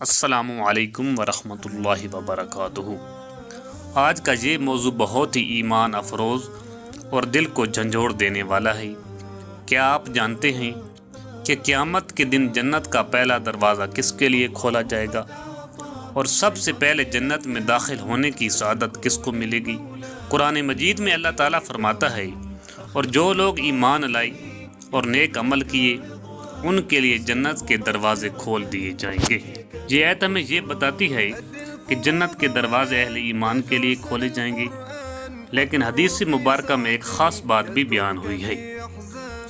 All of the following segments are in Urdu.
السلام علیکم ورحمۃ اللہ وبرکاتہ۔ آج کا یہ موضوع بہت ہی ایمان افروز اور دل کو جھنجھوڑ دینے والا ہے۔ کیا آپ جانتے ہیں کہ قیامت کے دن جنت کا پہلا دروازہ کس کے لیے کھولا جائے گا، اور سب سے پہلے جنت میں داخل ہونے کی سعادت کس کو ملے گی؟ قرآن مجید میں اللہ تعالیٰ فرماتا ہے، اور جو لوگ ایمان لائے اور نیک عمل کیے ان کے لیے جنت کے دروازے کھول دیے جائیں گے۔ یہ آیت ہمیں یہ بتاتی ہے کہ جنت کے دروازے اہل ایمان کے لیے کھولے جائیں گے، لیکن حدیث مبارکہ میں ایک خاص بات بھی بیان ہوئی ہے۔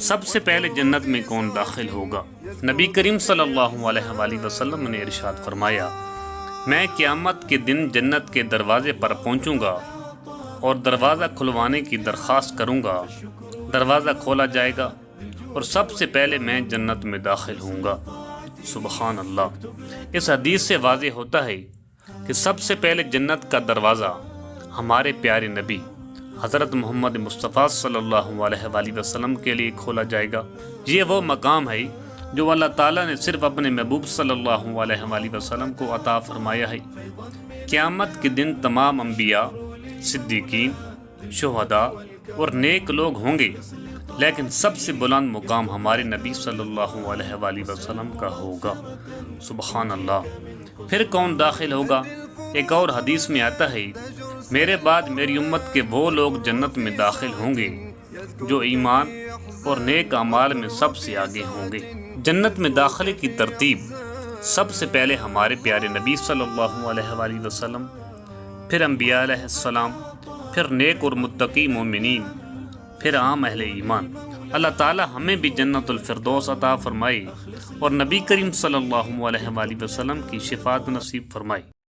سب سے پہلے جنت میں کون داخل ہوگا؟ نبی کریم صلی اللہ علیہ وآلہ وسلم نے ارشاد فرمایا، میں قیامت کے دن جنت کے دروازے پر پہنچوں گا اور دروازہ کھلوانے کی درخواست کروں گا۔ دروازہ کھولا جائے گا اور سب سے پہلے میں جنت میں داخل ہوں گا۔ سبحان اللہ۔ اس حدیث سے واضح ہوتا ہے کہ سب سے پہلے جنت کا دروازہ ہمارے پیارے نبی حضرت محمد مصطفیٰ صلی اللہ علیہ وآلہ وسلم کے لیے کھولا جائے گا۔ یہ وہ مقام ہے جو اللہ تعالیٰ نے صرف اپنے محبوب صلی اللہ علیہ وآلہ وسلم کو عطا فرمایا ہے۔ قیامت کے دن تمام انبیاء، صدیقین، شہداء اور نیک لوگ ہوں گے، لیکن سب سے بلند مقام ہمارے نبی صلی اللہ علیہ وآلہ وسلم کا ہوگا۔ سبحان اللہ۔ پھر کون داخل ہوگا؟ ایک اور حدیث میں آتا ہے، میرے بعد میری امت کے وہ لوگ جنت میں داخل ہوں گے جو ایمان اور نیک اعمال میں سب سے آگے ہوں گے۔ جنت میں داخلے کی ترتیب: سب سے پہلے ہمارے پیارے نبی صلی اللہ علیہ وآلہ وسلم، پھر انبیاء علیہ السلام، پھر نیک اور متقی مومنین، پھر عام اہل ایمان۔ اللہ تعالیٰ ہمیں بھی جنت الفردوس عطا فرمائے اور نبی کریم صلی اللہ علیہ وآلہ وسلم کی شفاعت نصیب فرمائے۔